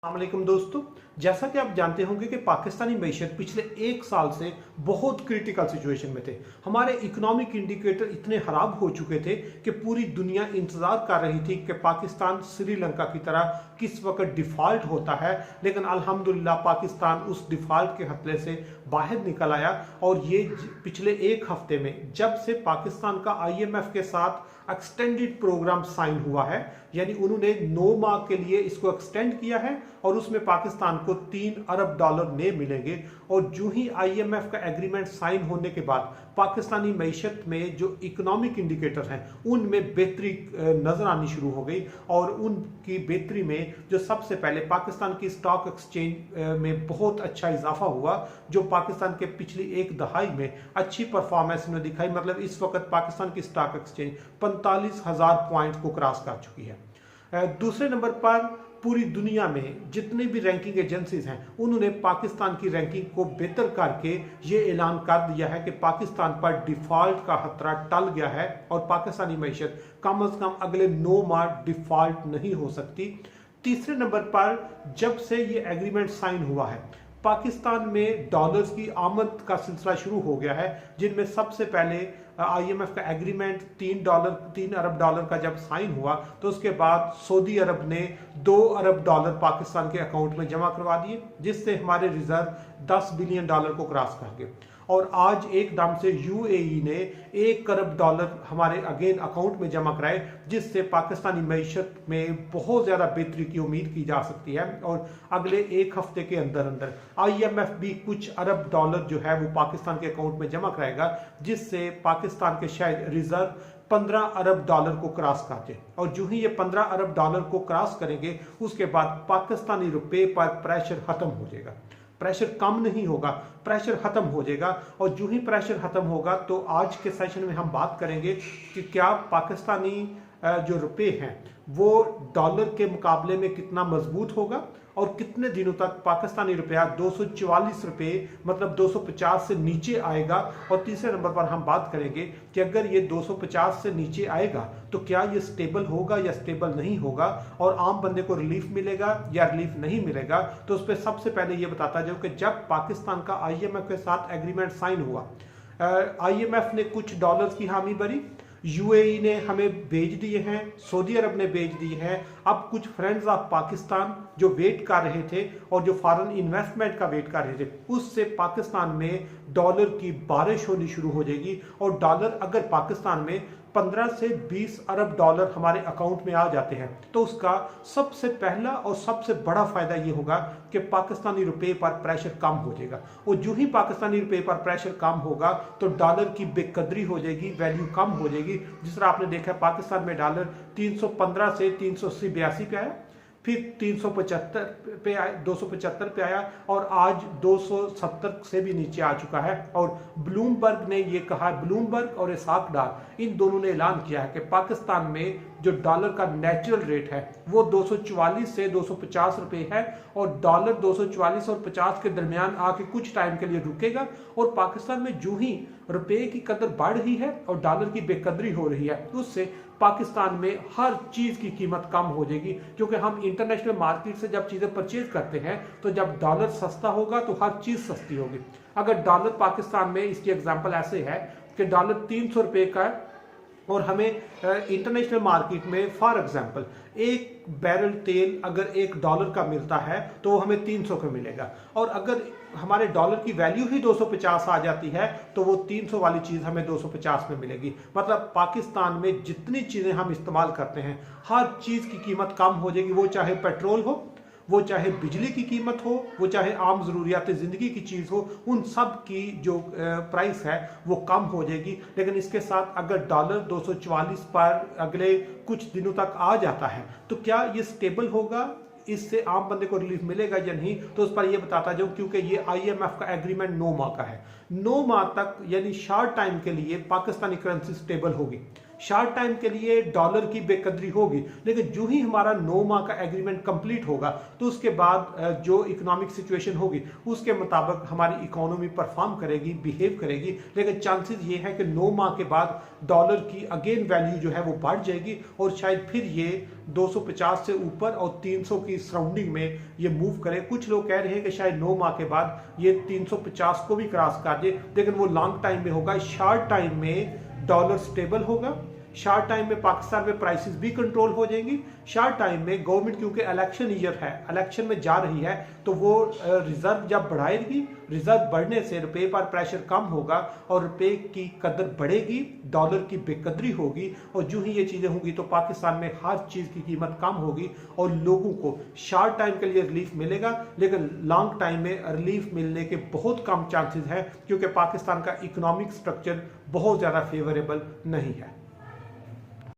अस्सलामुअलैकुम दोस्तों, जैसा कि आप जानते होंगे कि पाकिस्तानी मईशत पिछले एक साल से बहुत क्रिटिकल सिचुएशन में थे। हमारे इकोनॉमिक इंडिकेटर इतने खराब हो चुके थे कि पूरी दुनिया इंतजार कर रही थी कि पाकिस्तान श्रीलंका की तरह किस वक्त डिफॉल्ट होता है, लेकिन अल्हम्दुलिल्लाह पाकिस्तान उस डिफॉल्ट के खतरे से बाहर निकल आया। और ये पिछले एक हफ्ते में जब से पाकिस्तान का IMF के साथ एक्सटेंडेड प्रोग्राम साइन हुआ है, यानी उन्होंने 9 माह के लिए इसको एक्सटेंड किया है और उसमें पाकिस्तान को $3 अरब नए मिलेंगे। और जो ही IMF का एग्रीमेंट साइन होने के बाद पाकिस्तानी मईशत में जो इकोनॉमिक इंडिकेटर हैं उनमें बेहतरी नजर आनी शुरू हो गई। और उनकी बेहतरी में जो सबसे पहले पाकिस्तान की स्टॉक एक्सचेंज में बहुत अच्छा इजाफा हुआ, जो पाकिस्तान के पिछली एक दहाई में अच्छी परफॉर्मेंस ने दिखाई। मतलब इस वक्त पाकिस्तान की स्टॉक एक्सचेंज 45,000 पॉइंट को क्रॉस कर चुकी है। दूसरे नंबर पर पूरी दुनिया में जितने भी रैंकिंग एजेंसीज हैं उन्होंने पाकिस्तान की रैंकिंग को बेहतर करके ये ऐलान कर दिया है कि पाकिस्तान पर डिफॉल्ट का खतरा टल गया है और पाकिस्तानी मईशत कम से कम अगले 9 माह डिफॉल्ट नहीं हो सकती। तीसरे नंबर पर जब से ये एग्रीमेंट साइन हुआ है पाकिस्तान में डॉलर्स की आमद का सिलसिला शुरू हो गया है, जिनमें सबसे पहले IMF का एग्रीमेंट $3 अरब का जब साइन हुआ तो उसके बाद सऊदी अरब ने $2 अरब पाकिस्तान के अकाउंट में जमा करवा दिए, जिससे हमारे रिजर्व $10 बिलियन को क्रॉस कर गए। और आज एकदम से UAE ने $1 अरब हमारे अगेन अकाउंट में जमा कराए, जिससे पाकिस्तानी मईशत में बहुत ज़्यादा बेहतरी की उम्मीद की जा सकती है। और अगले एक हफ्ते के अंदर अंदर IMF भी कुछ अरब डॉलर जो है वो पाकिस्तान के अकाउंट में जमा कराएगा, जिससे पाकिस्तान के शायद रिजर्व $15 अरब को क्रॉस कर दे। और जो ही ये $15 अरब को क्रॉस करेंगे उसके बाद पाकिस्तानी रुपए पर प्रेशर खत्म हो जाएगा। प्रेशर कम नहीं होगा, प्रेशर खत्म हो जाएगा। और जो ही प्रेशर खत्म होगा तो आज के सेशन में हम बात करेंगे कि क्या पाकिस्तानी जो रुपए हैं वो डॉलर के मुकाबले में कितना मजबूत होगा और कितने दिनों तक पाकिस्तानी रुपया 244 रुपये मतलब 250 से नीचे आएगा। और तीसरे नंबर पर हम बात करेंगे कि अगर ये 250 से नीचे आएगा तो क्या ये स्टेबल होगा या स्टेबल नहीं होगा, और आम बंदे को रिलीफ मिलेगा या रिलीफ नहीं मिलेगा। तो उस पर सबसे पहले ये बताता जाऊँ कि जब पाकिस्तान का IMF के साथ एग्रीमेंट साइन हुआ, IMF ने कुछ डॉलर्स की हामी भरी, UAE ने हमें भेज दिए हैं, सऊदी अरब ने भेज दिए हैं। अब कुछ फ्रेंड्स ऑफ पाकिस्तान जो वेट कर रहे थे और जो फॉरेन इन्वेस्टमेंट का वेट कर रहे थे, उससे पाकिस्तान में डॉलर की बारिश होनी शुरू हो जाएगी। और डॉलर अगर पाकिस्तान में 15 से 20 अरब डॉलर हमारे अकाउंट में आ जाते हैं तो उसका सबसे पहला और सबसे बड़ा फायदा ये होगा कि पाकिस्तानी रुपए पर प्रेशर कम हो जाएगा। और जो ही पाकिस्तानी रुपए पर प्रेशर कम होगा तो डॉलर की बेकदरी हो जाएगी, वैल्यू कम हो जाएगी। जिस तरह आपने देखा पाकिस्तान में डॉलर 315 से 380-82 पे आया, फिर 375 पे आया, 275 पे आया और आज 270 से भी नीचे आ चुका है। और ब्लूमबर्ग ने ये कहा, ब्लूमबर्ग और इसाक डार इन दोनों ने ऐलान किया है कि पाकिस्तान में जो डॉलर का नेचुरल रेट है वो 244 से 250 रुपए है। और डॉलर 244 और 50 के दरमियान आके कुछ टाइम के लिए रुकेगा। और पाकिस्तान में जो ही रुपए की कदर बढ़ रही है और डॉलर की बेकदरी हो रही है, उससे पाकिस्तान में हर चीज की कीमत कम हो जाएगी। क्योंकि हम इंटरनेशनल मार्केट से जब चीजें परचेज करते हैं तो जब डॉलर सस्ता होगा तो हर चीज सस्ती होगी। अगर डॉलर पाकिस्तान में, इसकी एग्जांपल ऐसे है कि डॉलर 300 रुपए का है और हमें इंटरनेशनल मार्केट में फॉर एग्जांपल एक बैरल तेल अगर $1 का मिलता है तो वो हमें 300 का मिलेगा। और अगर हमारे डॉलर की वैल्यू ही 250 आ जाती है तो वो 300 वाली चीज हमें 250 में मिलेगी। मतलब पाकिस्तान में जितनी चीजें हम इस्तेमाल करते हैं हर चीज की कीमत कम हो जाएगी। वो चाहे पेट्रोल हो, वो चाहे बिजली की कीमत हो, वो चाहे आम जरूरियात जिंदगी की चीज हो, उन सब की जो प्राइस है वो कम हो जाएगी। लेकिन इसके साथ अगर डॉलर 244 पर अगले कुछ दिनों तक आ जाता है तो क्या ये स्टेबल होगा, इससे आम बंदे को रिलीफ मिलेगा या नहीं, तो उस पर ये बताता जाऊं। क्योंकि ये IMF का एग्रीमेंट 9 माह का है, 9 माह तक यानी शॉर्ट टाइम के लिए पाकिस्तानी करेंसी स्टेबल होगी। शॉर्ट टाइम के लिए डॉलर की बेकदरी होगी, लेकिन जो ही हमारा 9 माह का एग्रीमेंट कंप्लीट होगा तो उसके बाद जो इकोनॉमिक सिचुएशन होगी उसके मुताबिक हमारी इकोनॉमी परफॉर्म करेगी, बिहेव करेगी। लेकिन चांसेस ये है कि 9 माह के बाद डॉलर की अगेन वैल्यू जो है वो बढ़ जाएगी और शायद फिर ये 250 से ऊपर और 300 की सराउंडिंग में ये मूव करे। कुछ लोग कह रहे हैं कि शायद 9 माह के बाद ये 350 को भी क्रॉस कर दे, लेकिन वो लॉन्ग टाइम में होगा। शॉर्ट टाइम में डॉलर स्टेबल होगा, शॉर्ट टाइम में पाकिस्तान में प्राइसेस भी कंट्रोल हो जाएंगी। शॉर्ट टाइम में गवर्नमेंट क्योंकि इलेक्शन ईयर है, इलेक्शन में जा रही है, तो वो रिजर्व जब बढ़ाएगी, रिजर्व बढ़ने से रुपए पर प्रेशर कम होगा और रुपए की कदर बढ़ेगी, डॉलर की बेकदरी होगी। और जो ही ये चीजें होंगी तो पाकिस्तान में हर चीज की कीमत कम होगी और लोगों को शॉर्ट टाइम के लिए रिलीफ मिलेगा, लेकिन लॉन्ग टाइम में रिलीफ मिलने के बहुत कम चांसेस है क्योंकि पाकिस्तान का इकोनॉमिक स्ट्रक्चर बहुत ज्यादा फेवरेबल नहीं है।